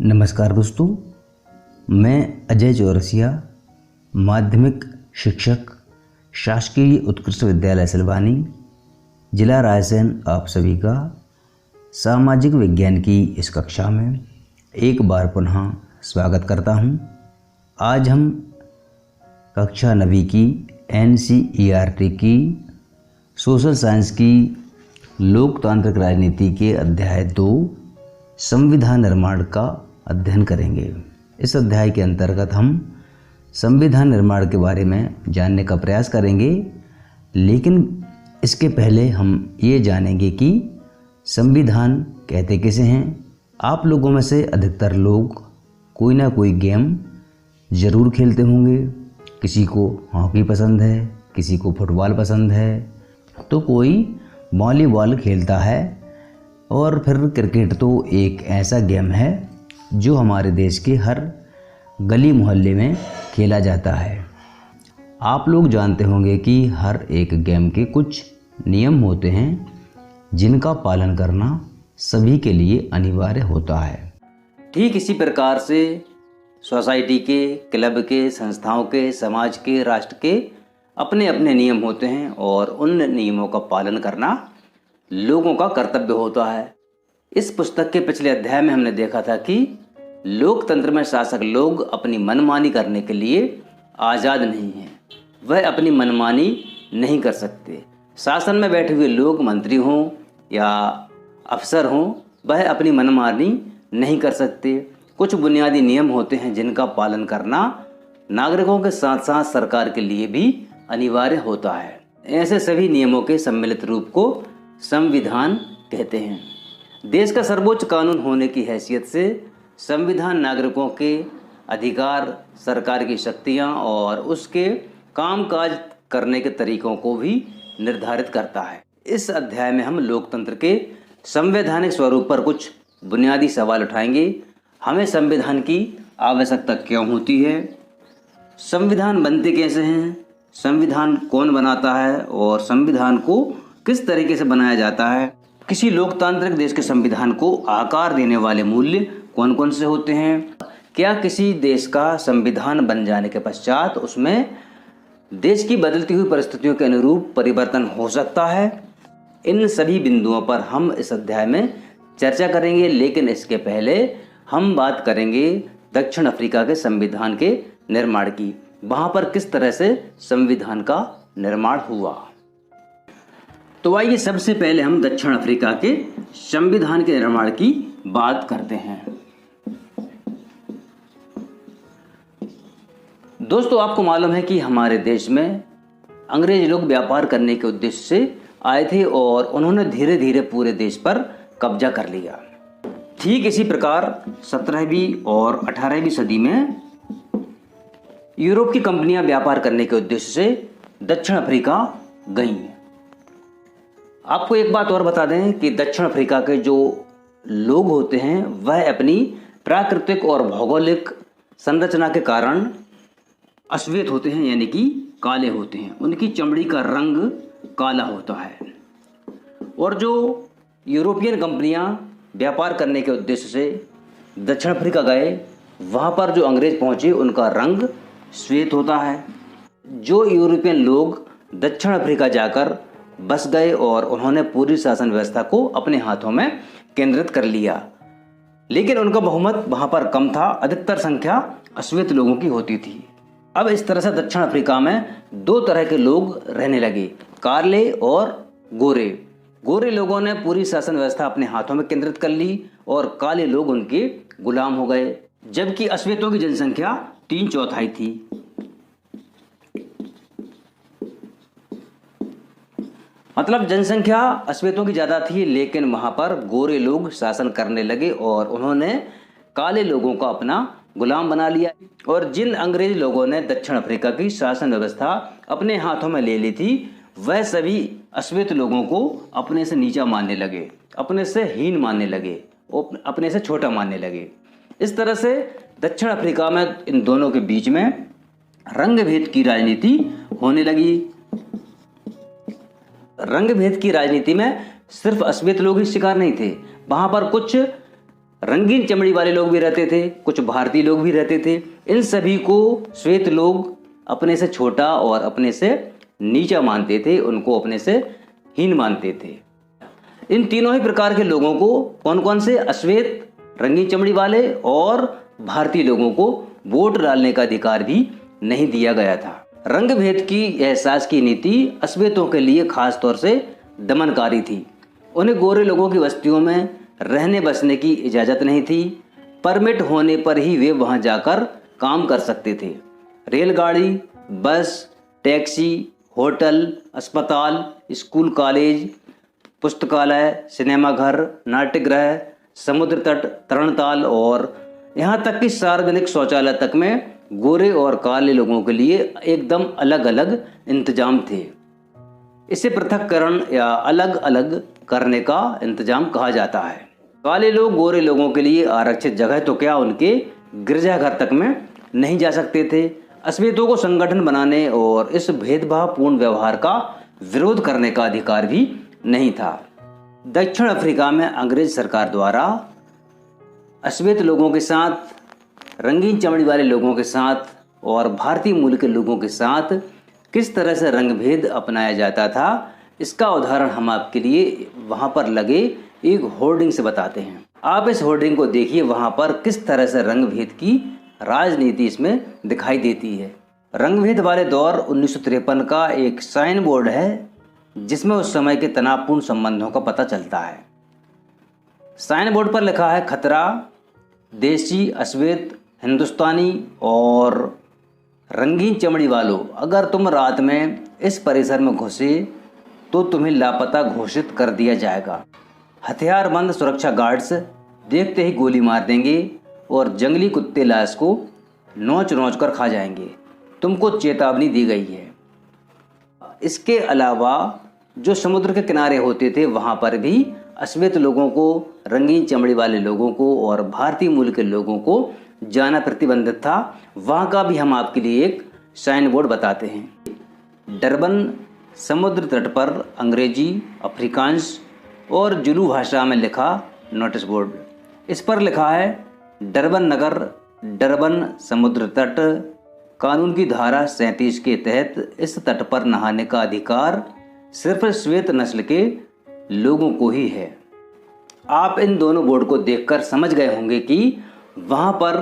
नमस्कार दोस्तों, मैं अजय चौरसिया, माध्यमिक शिक्षक, शासकीय उत्कृष्ट विद्यालय सिलवानी, जिला रायसेन, आप सभी का सामाजिक विज्ञान की इस कक्षा में एक बार पुनः स्वागत करता हूं। आज हम कक्षा 9वीं की NCERT की सोशल साइंस की लोकतांत्रिक राजनीति के अध्याय 2 संविधान निर्माण का अध्ययन करेंगे। इस अध्याय के अंतर्गत हम संविधान निर्माण के बारे में जानने का प्रयास करेंगे, लेकिन इसके पहले हम ये जानेंगे कि संविधान कहते किसे हैं। आप लोगों में से अधिकतर लोग कोई ना कोई गेम ज़रूर खेलते होंगे। किसी को हॉकी पसंद है, किसी को फुटबॉल पसंद है, तो कोई वॉलीबॉल खेलता है, और फिर क्रिकेट तो एक ऐसा गेम है जो हमारे देश के हर गली मोहल्ले में खेला जाता है। आप लोग जानते होंगे कि हर एक गेम के कुछ नियम होते हैं जिनका पालन करना सभी के लिए अनिवार्य होता है। ठीक इसी प्रकार से सोसाइटी के, क्लब के, संस्थाओं के, समाज के, राष्ट्र के अपने अपने नियम होते हैं और उन नियमों का पालन करना लोगों का कर्तव्य होता है। इस पुस्तक के पिछले अध्याय में हमने देखा था कि लोकतंत्र में शासक लोग अपनी मनमानी करने के लिए आज़ाद नहीं हैं। वह अपनी मनमानी नहीं कर सकते। शासन में बैठे हुए लोग, मंत्री हों या अफसर हों, वह अपनी मनमानी नहीं कर सकते। कुछ बुनियादी नियम होते हैं जिनका पालन करना नागरिकों के साथ साथ सरकार के लिए भी अनिवार्य होता है। ऐसे सभी नियमों के सम्मिलित रूप को संविधान कहते हैं। देश का सर्वोच्च कानून होने की हैसियत से संविधान नागरिकों के अधिकार, सरकार की शक्तियां और उसके कामकाज करने के तरीकों को भी निर्धारित करता है। इस अध्याय में हम लोकतंत्र के संवैधानिक स्वरूप पर कुछ बुनियादी सवाल उठाएंगे। हमें संविधान की आवश्यकता क्यों होती है, संविधान बनते कैसे हैं, संविधान कौन बनाता है और संविधान को किस तरीके से बनाया जाता है, किसी लोकतांत्रिक देश के संविधान को आकार देने वाले मूल्य कौन कौन से होते हैं, क्या किसी देश का संविधान बन जाने के पश्चात उसमें देश की बदलती हुई परिस्थितियों के अनुरूप परिवर्तन हो सकता है। इन सभी बिंदुओं पर हम इस अध्याय में चर्चा करेंगे, लेकिन इसके पहले हम बात करेंगे दक्षिण अफ्रीका के संविधान के निर्माण की। वहाँ पर किस तरह से संविधान का निर्माण हुआ। तो आइए सबसे पहले हम दक्षिण अफ्रीका के संविधान के निर्माण की बात करते हैं। दोस्तों, आपको मालूम है कि हमारे देश में अंग्रेज लोग व्यापार करने के उद्देश्य से आए थे और उन्होंने धीरे धीरे पूरे देश पर कब्जा कर लिया। ठीक इसी प्रकार 17वीं और 18वीं सदी में यूरोप की कंपनियां व्यापार करने के उद्देश्य से दक्षिण अफ्रीका गईं। आपको एक बात और बता दें कि दक्षिण अफ्रीका के जो लोग होते हैं वह अपनी प्राकृतिक और भौगोलिक संरचना के कारण अश्वेत होते हैं, यानी कि काले होते हैं। उनकी चमड़ी का रंग काला होता है। और जो यूरोपियन कंपनियां व्यापार करने के उद्देश्य से दक्षिण अफ्रीका गए, वहाँ पर जो अंग्रेज पहुँचे उनका रंग श्वेत होता है। जो यूरोपियन लोग दक्षिण अफ्रीका जाकर बस गए और उन्होंने पूरी शासन व्यवस्था को अपने हाथों में केंद्रित कर लिया, लेकिन उनका बहुमत वहाँ पर कम था। अधिकतर संख्या अश्वेत लोगों की होती थी। अब इस तरह से दक्षिण अफ्रीका में दो तरह के लोग रहने लगे, काले और गोरे। गोरे लोगों ने पूरी शासन व्यवस्था अपने हाथों में केंद्रित कर ली और काले लोग उनके गुलाम हो गए, जबकि अश्वेतों की जनसंख्या 3/4 थी। मतलब जनसंख्या अश्वेतों की ज़्यादा थी, लेकिन वहाँ पर गोरे लोग शासन करने लगे और उन्होंने काले लोगों को अपना गुलाम बना लिया। और जिन अंग्रेज लोगों ने दक्षिण अफ्रीका की शासन व्यवस्था अपने हाथों में ले ली थी, वह सभी अश्वेत लोगों को अपने से नीचा मानने लगे, अपने से हीन मानने लगे, अपने से छोटा मानने लगे। इस तरह से दक्षिण अफ्रीका में इन दोनों के बीच में रंग भेद की राजनीति होने लगी। रंग भेद की राजनीति में सिर्फ अश्वेत लोग ही शिकार नहीं थे, वहाँ पर कुछ रंगीन चमड़ी वाले लोग भी रहते थे, कुछ भारतीय लोग भी रहते थे। इन सभी को श्वेत लोग अपने से छोटा और अपने से नीचा मानते थे, उनको अपने से हीन मानते थे। इन तीनों ही प्रकार के लोगों को, कौन कौन से, अश्वेत, रंगीन चमड़ी वाले और भारतीय लोगों को वोट डालने का अधिकार भी नहीं दिया गया था। रंग भेद की एहसास की नीति अश्वेतों के लिए खास तौर से दमनकारी थी। उन्हें गोरे लोगों की बस्तियों में रहने बसने की इजाज़त नहीं थी। परमिट होने पर ही वे वहां जाकर काम कर सकते थे। रेलगाड़ी, बस, टैक्सी, होटल, अस्पताल, स्कूल, कॉलेज, पुस्तकालय, सिनेमाघर, नाट्यगृह, समुद्र तट, तरणताल और यहाँ तक कि सार्वजनिक शौचालय तक में गोरे और काले लोगों के लिए एकदम अलग अलग इंतजाम थे। इसे पृथक्करण या अलग अलग करने का इंतजाम कहा जाता है। काले लोग गोरे लोगों के लिए आरक्षित जगह तो क्या, उनके गिरजाघर तक में नहीं जा सकते थे। अश्वेतों को संगठन बनाने और इस भेदभावपूर्ण व्यवहार का विरोध करने का अधिकार भी नहीं था। दक्षिण अफ्रीका में अंग्रेज सरकार द्वारा अश्वेत लोगों के साथ, रंगीन चमड़ी वाले लोगों के साथ और भारतीय मूल के लोगों के साथ किस तरह से रंग भेद अपनाया जाता था, इसका उदाहरण हम आपके लिए वहां पर लगे एक होर्डिंग से बताते हैं। आप इस होर्डिंग को देखिए, वहां पर किस तरह से रंग भेद की राजनीति इसमें दिखाई देती है। रंग भेद वाले दौर 1953 का एक साइन बोर्ड है जिसमें उस समय के तनावपूर्ण संबंधों का पता चलता है। साइन बोर्ड पर लिखा है, खतरा, देसी, अश्वेत, हिंदुस्तानी और रंगीन चमड़ी वालों, अगर तुम रात में इस परिसर में घुसे तो तुम्हें लापता घोषित कर दिया जाएगा। हथियारबंद सुरक्षा गार्ड्स देखते ही गोली मार देंगे और जंगली कुत्ते लाश को नोच नोच कर खा जाएंगे। तुमको चेतावनी दी गई है। इसके अलावा जो समुद्र के किनारे होते थे वहाँ पर भी अश्वेत लोगों को, रंगीन चमड़ी वाले लोगों को और भारतीय मूल के लोगों को जाना प्रतिबंधित था। वहाँ का भी हम आपके लिए एक साइन बोर्ड बताते हैं। डरबन समुद्र तट पर अंग्रेजी, अफ्रीकांस और जुलू भाषा में लिखा नोटिस बोर्ड। इस पर लिखा है, डरबन नगर, डरबन समुद्र तट, कानून की धारा 37 के तहत इस तट पर नहाने का अधिकार सिर्फ श्वेत नस्ल के लोगों को ही है। आप इन दोनों बोर्ड को देखकर समझ गए होंगे कि वहाँ पर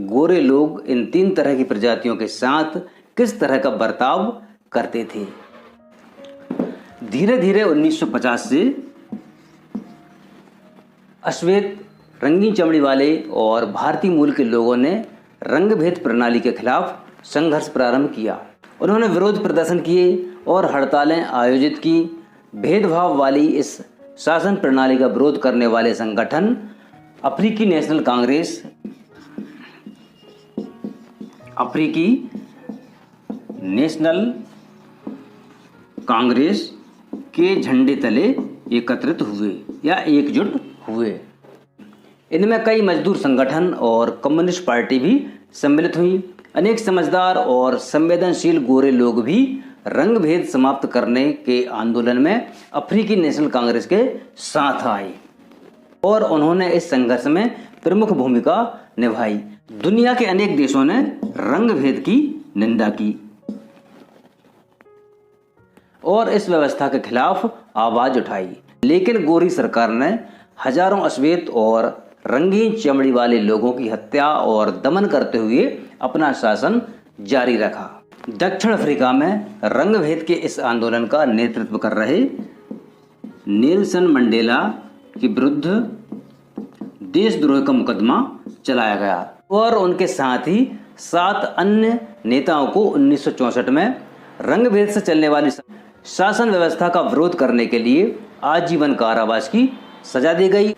गोरे लोग इन 3 तरह की प्रजातियों के साथ किस तरह का बर्ताव करते थे। धीरे धीरे 1950 से अश्वेत, रंगीन चमड़ी वाले और भारतीय मूल के लोगों ने रंग भेद प्रणाली के खिलाफ संघर्ष प्रारंभ किया। उन्होंने विरोध प्रदर्शन किए और हड़तालें आयोजित की। भेदभाव वाली इस शासन प्रणाली का विरोध करने वाले संगठन अफ्रीकी नेशनल कांग्रेस, अफ्रीकी नेशनल कांग्रेस के झंडे तले एकत्रित हुए या एकजुट हुए। इनमें कई मजदूर संगठन और कम्युनिस्ट पार्टी भी सम्मिलित हुई। अनेक समझदार और संवेदनशील गोरे लोग भी रंग भेद समाप्त करने के आंदोलन में अफ्रीकी नेशनल कांग्रेस के साथ आए और उन्होंने इस संघर्ष में प्रमुख भूमिका निभाई। दुनिया के अनेक देशों ने रंग भेद की निंदा की और इस व्यवस्था के खिलाफ आवाज उठाई, लेकिन गोरी सरकार ने हजारों अश्वेत और रंगीन चमड़ी वाले लोगों की हत्या और दमन करते हुए अपना शासन जारी रखा। दक्षिण अफ्रीका में रंग भेद के इस आंदोलन का नेतृत्व कर रहे नेल्सन मंडेला के विरुद्ध देशद्रोह का मुकदमा चलाया गया और उनके साथ ही 7 अन्य नेताओं को 1964 में रंग भेद से चलने वाली शासन व्यवस्था का विरोध करने के लिए आजीवन कारावास की सजा दी गई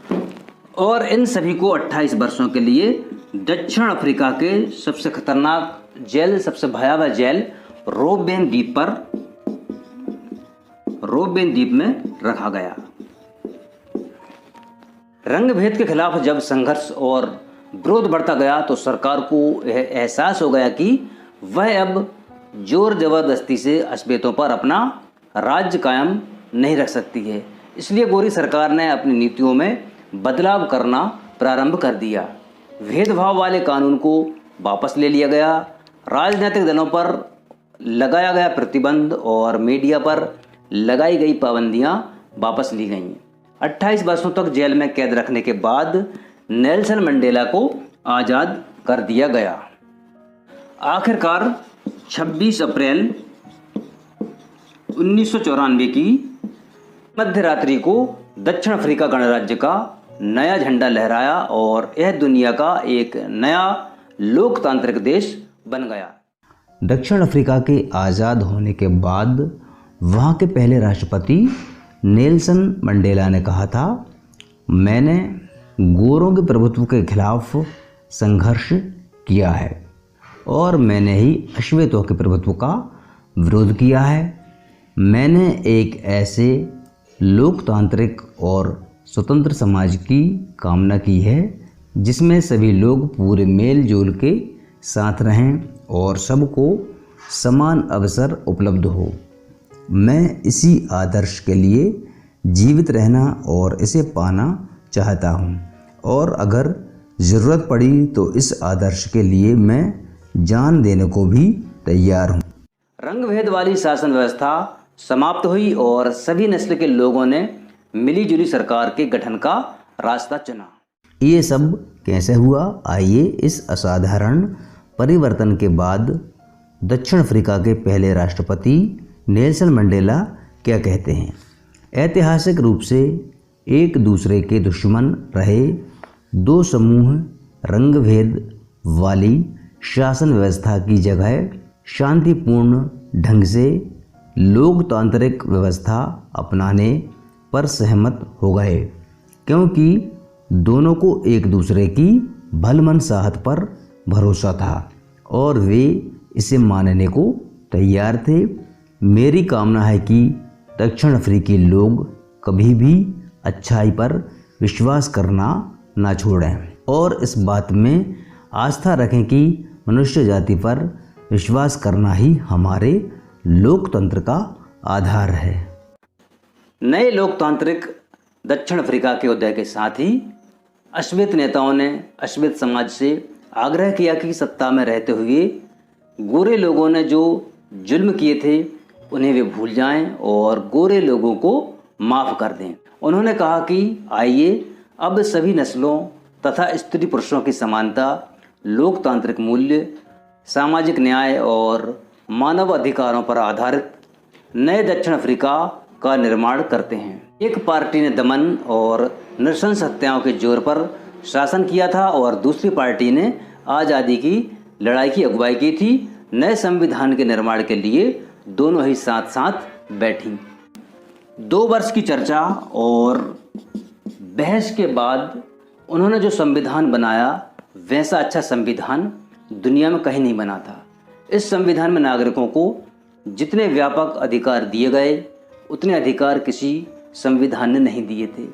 और इन सभी को 28 वर्षों के लिए दक्षिण अफ्रीका के सबसे खतरनाक जेल, सबसे भयावह जेल रोबेन द्वीप में रखा गया। रंग भेद के खिलाफ जब संघर्ष और विरोध बढ़ता गया तो सरकार को यह एहसास हो गया कि वह अब जोर जबरदस्ती से अश्वेतों पर अपना राज्य कायम नहीं रख सकती है। इसलिए गोरी सरकार ने अपनी नीतियों में बदलाव करना प्रारंभ कर दिया। भेदभाव वाले कानून को वापस ले लिया गया। राजनीतिक दलों पर लगाया गया प्रतिबंध और मीडिया पर लगाई गई पाबंदियां वापस ली गईं। 28 वर्षों तक जेल में कैद रखने के बाद नेल्सन मंडेला को आज़ाद कर दिया गया। आखिरकार 26 अप्रैल 1994 की मध्यरात्रि को दक्षिण अफ्रीका गणराज्य का नया झंडा लहराया और यह दुनिया का एक नया लोकतांत्रिक देश बन गया। दक्षिण अफ्रीका के आज़ाद होने के बाद वहाँ के पहले राष्ट्रपति नेल्सन मंडेला ने कहा था, मैंने गोरों के प्रभुत्व के खिलाफ संघर्ष किया है और मैंने ही अश्वेतों के प्रभुत्व का विरोध किया है। मैंने एक ऐसे लोकतांत्रिक और स्वतंत्र समाज की कामना की है जिसमें सभी लोग पूरे मेल जोल के साथ रहें और सबको समान अवसर उपलब्ध हो। मैं इसी आदर्श के लिए जीवित रहना और इसे पाना चाहता हूँ और अगर ज़रूरत पड़ी तो इस आदर्श के लिए मैं जान देने को भी तैयार हूँ। रंगभेद वाली शासन व्यवस्था समाप्त हुई और सभी नस्ल के लोगों ने मिलीजुली सरकार के गठन का रास्ता चुना। ये सब कैसे हुआ? आइए इस असाधारण परिवर्तन के बाद दक्षिण अफ्रीका के पहले राष्ट्रपति नेल्सन मंडेला क्या कहते हैं। ऐतिहासिक रूप से एक दूसरे के दुश्मन रहे दो समूह रंगभेद वाली शासन व्यवस्था की जगह शांतिपूर्ण ढंग से लोकतांत्रिक व्यवस्था अपनाने पर सहमत हो गए, क्योंकि दोनों को एक दूसरे की भलमनसाहत पर भरोसा था और वे इसे मानने को तैयार थे। मेरी कामना है कि दक्षिण अफ्रीकी लोग कभी भी अच्छाई पर विश्वास करना ना छोड़ें और इस बात में आस्था रखें कि मनुष्य जाति पर विश्वास करना ही हमारे लोकतंत्र का आधार है। नए लोकतांत्रिक दक्षिण अफ्रीका के उदय के साथ ही अश्वेत नेताओं ने अश्वेत समाज से आग्रह किया कि सत्ता में रहते हुए गोरे लोगों ने जो जुल्म किए थे उन्हें वे भूल जाएं और गोरे लोगों को माफ़ कर दें। उन्होंने कहा कि आइए अब सभी नस्लों तथा स्त्री पुरुषों की समानता, लोकतांत्रिक मूल्य, सामाजिक न्याय और मानव अधिकारों पर आधारित नए दक्षिण अफ्रीका का निर्माण करते हैं। एक पार्टी ने दमन और नृशंस हत्याओं के जोर पर शासन किया था और दूसरी पार्टी ने आज़ादी की लड़ाई की अगुवाई की थी। नए संविधान के निर्माण के लिए दोनों ही साथ साथ बैठी। 2 वर्ष की चर्चा और बहस के बाद उन्होंने जो संविधान बनाया वैसा अच्छा संविधान दुनिया में कहीं नहीं बना था। इस संविधान में नागरिकों को जितने व्यापक अधिकार दिए गए उतने अधिकार किसी संविधान ने नहीं दिए थे।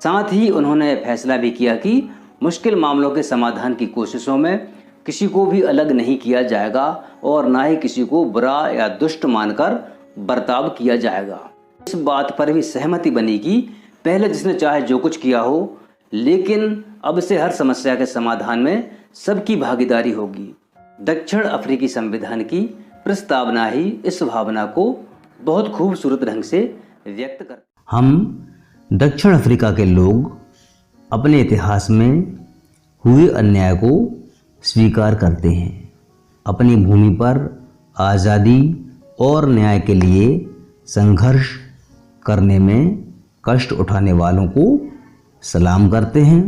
साथ ही उन्होंने फैसला भी किया कि मुश्किल मामलों के समाधान की कोशिशों में किसी को भी अलग नहीं किया जाएगा और ना ही किसी को बुरा या दुष्ट मानकर बर्ताव किया जाएगा। इस बात पर भी सहमति बनी कि पहले जिसने चाहे जो कुछ किया हो, लेकिन अब से हर समस्या के समाधान में सबकी भागीदारी होगी। दक्षिण अफ्रीकी संविधान की प्रस्तावना ही इस भावना को बहुत खूबसूरत ढंग से व्यक्त करती। हम दक्षिण अफ्रीका के लोग अपने इतिहास में हुए अन्याय को स्वीकार करते हैं। अपनी भूमि पर आज़ादी और न्याय के लिए संघर्ष करने में कष्ट उठाने वालों को सलाम करते हैं।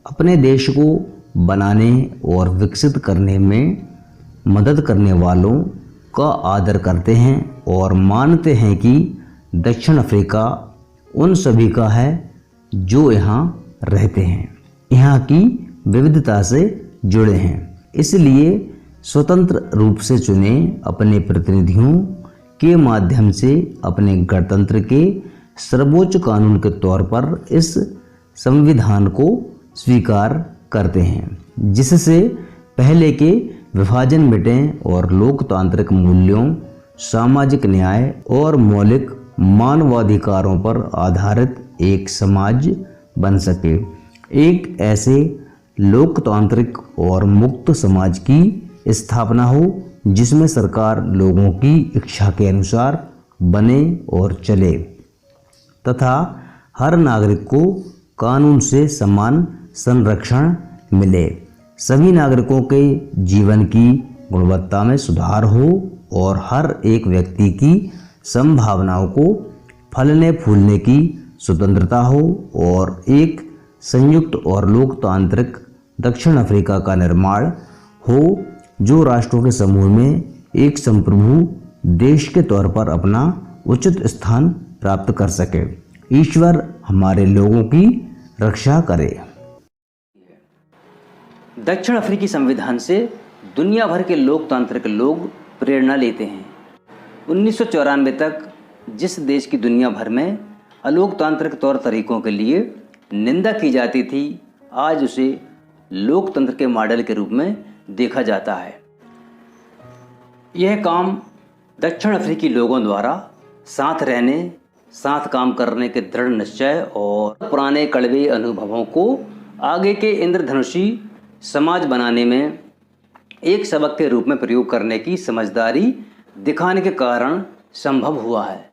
अपने देश को बनाने और विकसित करने में मदद करने वालों का आदर करते हैं और मानते हैं कि दक्षिण अफ्रीका उन सभी का है जो यहाँ रहते हैं, यहाँ की विविधता से जुड़े हैं। इसलिए स्वतंत्र रूप से चुने अपने प्रतिनिधियों के माध्यम से अपने गणतंत्र के सर्वोच्च कानून के तौर पर इस संविधान को स्वीकार करते हैं, जिससे पहले के विभाजन मिटें और लोकतांत्रिक मूल्यों, सामाजिक न्याय और मौलिक मानवाधिकारों पर आधारित एक समाज बन सके। एक ऐसे लोकतांत्रिक और मुक्त समाज की स्थापना हो जिसमें सरकार लोगों की इच्छा के अनुसार बने और चले तथा हर नागरिक को कानून से समान संरक्षण मिले, सभी नागरिकों के जीवन की गुणवत्ता में सुधार हो और हर एक व्यक्ति की संभावनाओं को फलने फूलने की स्वतंत्रता हो और एक संयुक्त और लोकतांत्रिक दक्षिण अफ्रीका का निर्माण हो जो राष्ट्रों के समूह में एक संप्रभु देश के तौर पर अपना उचित स्थान प्राप्त कर सके। ईश्वर हमारे लोगों की रक्षा करे। दक्षिण अफ्रीकी संविधान से दुनिया भर के लोकतांत्रिक लोग प्रेरणा लेते हैं। 1994 तक जिस देश की दुनिया भर में अलोकतांत्रिक तौर तरीकों के लिए निंदा की जाती थी, आज उसे लोकतंत्र के मॉडल के रूप में देखा जाता है। यह काम दक्षिण अफ्रीकी लोगों द्वारा साथ रहने, साथ काम करने के दृढ़ निश्चय और पुराने कड़वे अनुभवों को आगे के इंद्रधनुषी समाज बनाने में एक सबक के रूप में प्रयोग करने की समझदारी दिखाने के कारण संभव हुआ है।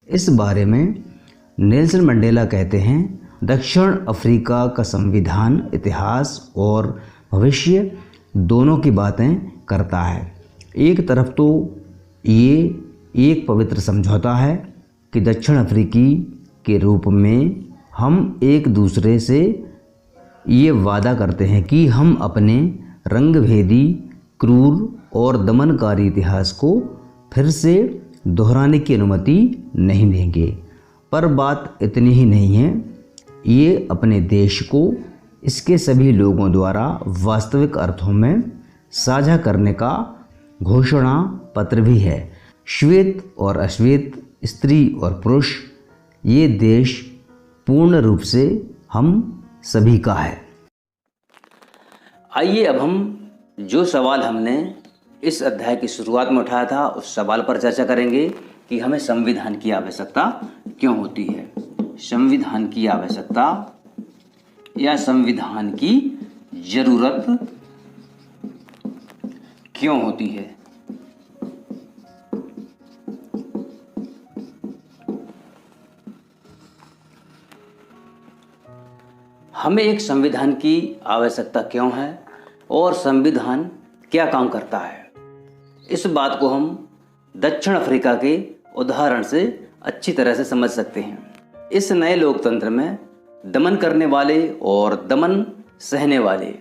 इस बारे में नेल्सन मंडेला कहते हैं, दक्षिण अफ्रीका का संविधान इतिहास और भविष्य दोनों की बातें करता है। एक तरफ तो ये एक पवित्र समझौता है कि दक्षिण अफ्रीकी के रूप में हम एक दूसरे से ये वादा करते हैं कि हम अपने रंगभेदी, क्रूर और दमनकारी इतिहास को फिर से दोहराने की अनुमति नहीं देंगे। पर बात इतनी ही नहीं है, ये अपने देश को इसके सभी लोगों द्वारा वास्तविक अर्थों में साझा करने का घोषणा पत्र भी है। श्वेत और अश्वेत, स्त्री और पुरुष, ये देश पूर्ण रूप से हम सभी का है। आइए अब हम जो सवाल हमने इस अध्याय की शुरुआत में उठाया था उस सवाल पर चर्चा करेंगे कि हमें संविधान की आवश्यकता क्यों होती है। संविधान की आवश्यकता या संविधान की जरूरत क्यों होती है। हमें एक संविधान की आवश्यकता क्यों है और संविधान क्या काम करता है, इस बात को हम दक्षिण अफ्रीका के उदाहरण से अच्छी तरह से समझ सकते हैं। इस नए लोकतंत्र में दमन करने वाले और दमन सहने वाले,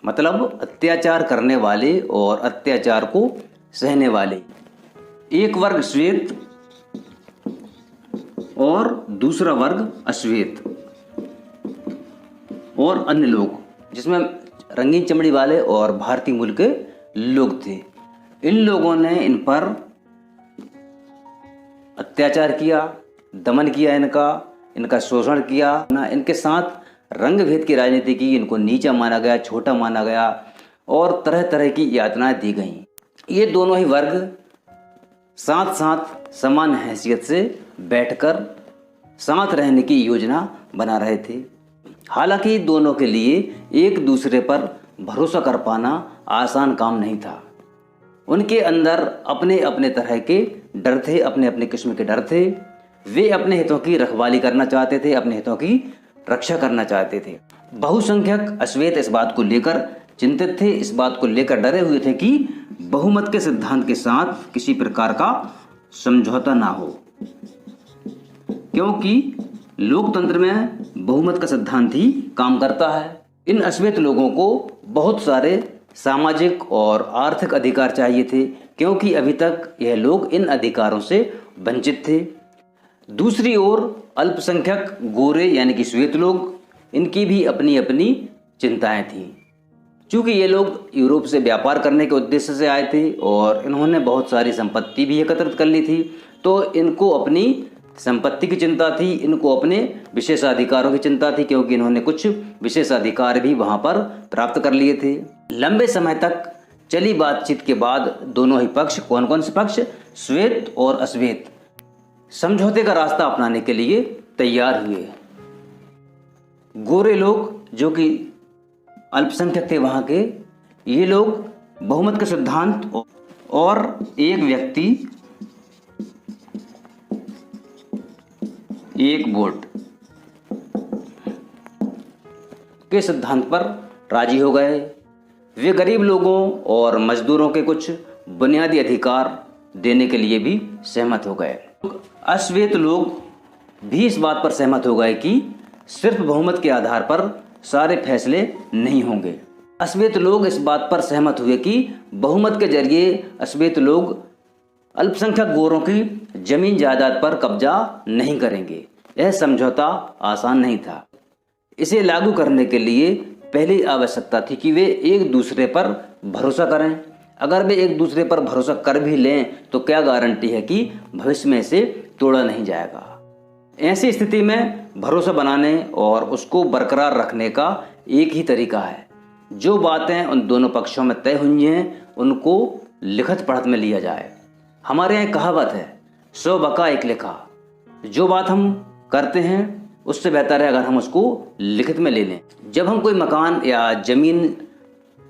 मतलब अत्याचार करने वाले और अत्याचार को सहने वाले, एक वर्ग श्वेत और दूसरा वर्ग अश्वेत और अन्य लोग, जिसमें रंगीन चमड़ी वाले और भारतीय मूल के लोग थे। इन लोगों ने इन पर अत्याचार किया, दमन किया, इनका शोषण किया ना, इनके साथ रंग भेद की राजनीति की, इनको नीचा माना गया, छोटा माना गया और तरह तरह की यातनाएं दी गईं। ये दोनों ही वर्ग साथ साथ समान हैसियत से बैठकर साथ रहने की योजना बना रहे थे। हालांकि दोनों के लिए एक दूसरे पर भरोसा कर पाना आसान काम नहीं था। उनके अंदर अपने अपने तरह के डर थे, अपने अपने किस्म के डर थे। वे अपने हितों की रखवाली करना चाहते थे, अपने हितों की रक्षा करना चाहते थे। बहुसंख्यक अश्वेत इस बात को लेकर चिंतित थे, इस बात को लेकर डरे हुए थे कि बहुमत के सिद्धांत के साथ किसी प्रकार का समझौता ना हो, क्योंकि लोकतंत्र में बहुमत का सिद्धांत ही काम करता है। इन अश्वेत लोगों को बहुत सारे सामाजिक और आर्थिक अधिकार चाहिए थे, क्योंकि अभी तक यह लोग इन अधिकारों से वंचित थे। दूसरी ओर अल्पसंख्यक गोरे यानी कि श्वेत लोग, इनकी भी अपनी अपनी चिंताएं थीं। चूँकि ये लोग यूरोप से व्यापार करने के उद्देश्य से आए थे और इन्होंने बहुत सारी संपत्ति भी एकत्रित कर ली थी, तो इनको अपनी संपत्ति की चिंता थी, इनको अपने विशेषाधिकारों की चिंता थी, क्योंकि इन्होंने कुछ विशेषाधिकार भी वहां पर प्राप्त कर लिए थे। लंबे समय तक चली बातचीत के बाद दोनों ही पक्ष, कौन कौन से पक्ष, श्वेत और अश्वेत, समझौते का रास्ता अपनाने के लिए तैयार हुए। गोरे लोग जो कि अल्पसंख्यक थे वहाँ के, ये लोग बहुमत के सिद्धांत और एक व्यक्ति एक वोट के सिद्धांत पर राजी हो गए। वे गरीब लोगों और मजदूरों के कुछ बुनियादी अधिकार देने के लिए भी सहमत हो गए। अश्वेत लोग भी इस बात पर सहमत हो गए कि सिर्फ बहुमत के आधार पर सारे फैसले नहीं होंगे। अश्वेत लोग इस बात पर सहमत हुए कि बहुमत के जरिए अश्वेत लोग अल्पसंख्यक गोरों की जमीन जायदाद पर कब्जा नहीं करेंगे। यह समझौता आसान नहीं था। इसे लागू करने के लिए पहली आवश्यकता थी कि वे एक दूसरे पर भरोसा करें। अगर वे एक दूसरे पर भरोसा कर भी लें तो क्या गारंटी है कि भविष्य में इसे तोड़ा नहीं जाएगा। ऐसी स्थिति में भरोसा बनाने और उसको बरकरार रखने का एक ही तरीका है। जो बातें उन दोनों पक्षों में तय हुई हैं उनको लिखित पढ़त में लिया जाए। हमारे यहाँ कहावत है, 100 बका 1 लिखा। जो बात हम करते हैं उससे बेहतर है अगर हम उसको लिखित में ले लें। जब हम कोई मकान या ज़मीन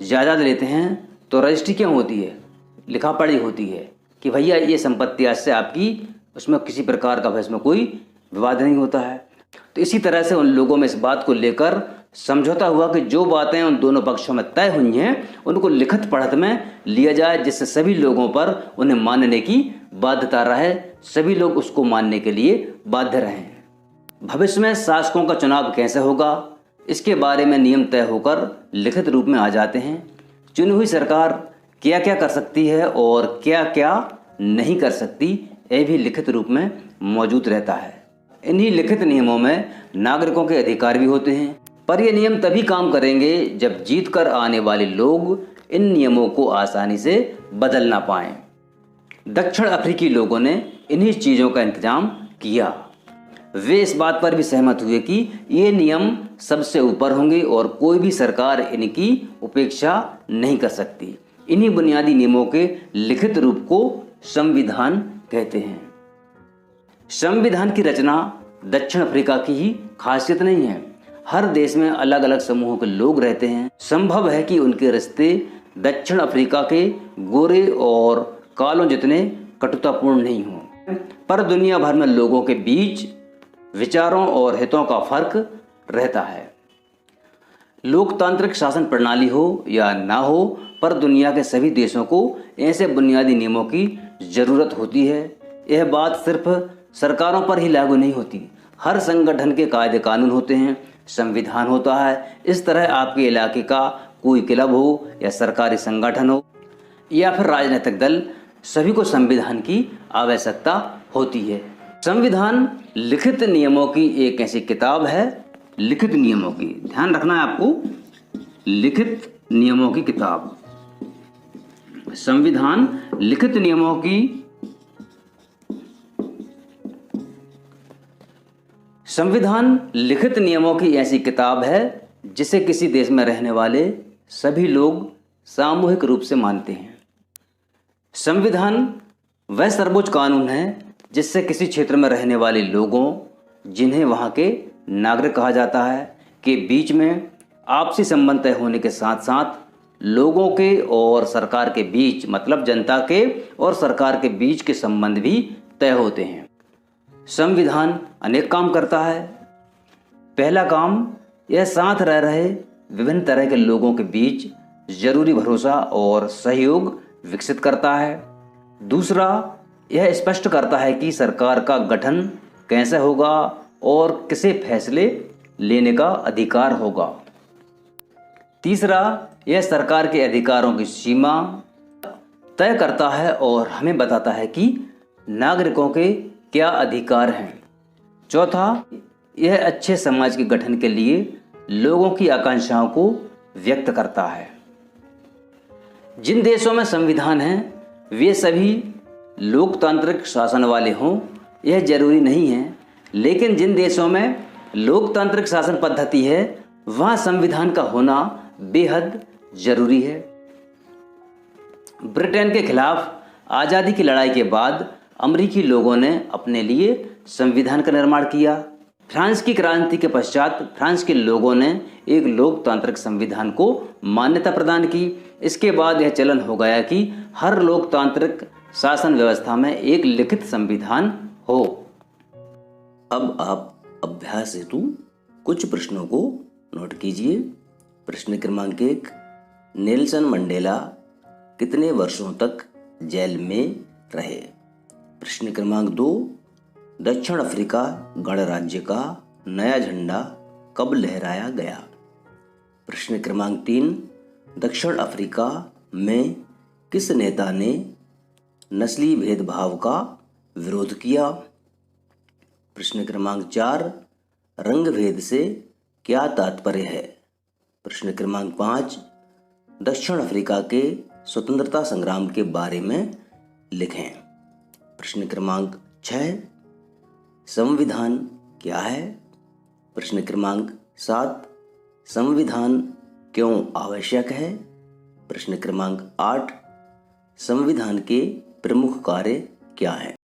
जायदाद लेते हैं तो रजिस्ट्री क्यों होती है? लिखा पढ़ी होती है कि भैया ये संपत्ति आज से आपकी, उसमें किसी प्रकार का इसमें कोई विवाद नहीं होता है। तो इसी तरह से उन लोगों में इस बात को लेकर समझौता हुआ कि जो बातें उन दोनों पक्षों में तय हुई हैं उनको लिखित पढ़त में लिया जाए, जिससे सभी लोगों पर उन्हें मानने की बाध्यता रहे, सभी लोग उसको मानने के लिए बाध्य रहें। भविष्य में शासकों का चुनाव कैसे होगा इसके बारे में नियम तय होकर लिखित रूप में आ जाते हैं। चुनी हुई सरकार क्या क्या कर सकती है और क्या क्या नहीं कर सकती, यह भी लिखित रूप में मौजूद रहता है। इन्हीं लिखित नियमों में नागरिकों के अधिकार भी होते हैं, पर ये नियम तभी काम करेंगे जब जीत कर आने वाले लोग इन नियमों को आसानी से बदल ना पाएं। दक्षिण अफ्रीकी लोगों ने इन्हीं चीज़ों का इंतजाम किया। वे इस बात पर भी सहमत हुए कि ये नियम सबसे ऊपर होंगे और कोई भी सरकार इनकी उपेक्षा नहीं कर सकती। इन्हीं बुनियादी नियमों के लिखित रूप को संविधान कहते हैं। संविधान की रचना दक्षिण अफ्रीका की ही खासियत नहीं है। हर देश में अलग अलग समूहों के लोग रहते हैं। संभव है कि उनके रिश्ते दक्षिण अफ्रीका के गोरे और कालों जितने कटुतापूर्ण नहीं हों, पर दुनिया भर में लोगों के बीच विचारों और हितों का फर्क रहता है। लोकतांत्रिक शासन प्रणाली हो या ना हो, पर दुनिया के सभी देशों को ऐसे बुनियादी नियमों की ज़रूरत होती है। यह बात सिर्फ सरकारों पर ही लागू नहीं होती। हर संगठन के कायदे कानून होते हैं, संविधान होता है। इस तरह आपके इलाके का कोई क्लब हो या सरकारी संगठन हो या फिर राजनीतिक दल, सभी को संविधान की आवश्यकता होती है। संविधान लिखित नियमों की एक ऐसी किताब है, लिखित नियमों की, ध्यान रखना है आपको, लिखित नियमों की किताब। संविधान लिखित नियमों की संविधान लिखित नियमों की ऐसी किताब है जिसे किसी देश में रहने वाले सभी लोग सामूहिक रूप से मानते हैं। संविधान वह सर्वोच्च कानून है जिससे किसी क्षेत्र में रहने वाले लोगों, जिन्हें वहाँ के नागरिक कहा जाता है, के बीच में आपसी संबंध तय होने के साथ साथ लोगों के और सरकार के बीच, मतलब जनता के और सरकार के बीच के संबंध भी तय होते हैं। संविधान अनेक काम करता है। पहला काम, यह साथ रह रहे विभिन्न तरह के लोगों के बीच जरूरी भरोसा और सहयोग विकसित करता है। दूसरा, यह स्पष्ट करता है कि सरकार का गठन कैसे होगा और किसे फैसले लेने का अधिकार होगा। तीसरा, यह सरकार के अधिकारों की सीमा तय करता है और हमें बताता है कि नागरिकों के क्या अधिकार हैं। चौथा, यह अच्छे समाज के गठन के लिए लोगों की आकांक्षाओं को व्यक्त करता है। जिन देशों में संविधान है वे सभी लोकतांत्रिक शासन वाले हों, यह जरूरी नहीं है, लेकिन जिन देशों में लोकतांत्रिक शासन पद्धति है वहाँ संविधान का होना बेहद जरूरी है। ब्रिटेन के खिलाफ आज़ादी की लड़ाई के बाद अमेरिकी लोगों ने अपने लिए संविधान का निर्माण किया। फ्रांस की क्रांति के पश्चात फ्रांस के लोगों ने एक लोकतांत्रिक संविधान को मान्यता प्रदान की। इसके बाद यह चलन हो गया कि हर लोकतांत्रिक शासन व्यवस्था में एक लिखित संविधान हो। अब आप अभ्यास हेतु कुछ प्रश्नों को नोट कीजिए। प्रश्न क्रमांक 1, नेल्सन मंडेला कितने वर्षों तक जेल में रहे? प्रश्न क्रमांक 2, दक्षिण अफ्रीका गणराज्य का नया झंडा कब लहराया गया? प्रश्न क्रमांक 3, दक्षिण अफ्रीका में किस नेता ने नस्ली भेदभाव का विरोध किया? प्रश्न क्रमांक 4, रंगभेद से क्या तात्पर्य है? प्रश्न क्रमांक 5, दक्षिण अफ्रीका के स्वतंत्रता संग्राम के बारे में लिखें। प्रश्न क्रमांक 6, संविधान क्या है? प्रश्न क्रमांक 7, संविधान क्यों आवश्यक है? प्रश्न क्रमांक 8, संविधान के प्रमुख कार्य क्या हैं?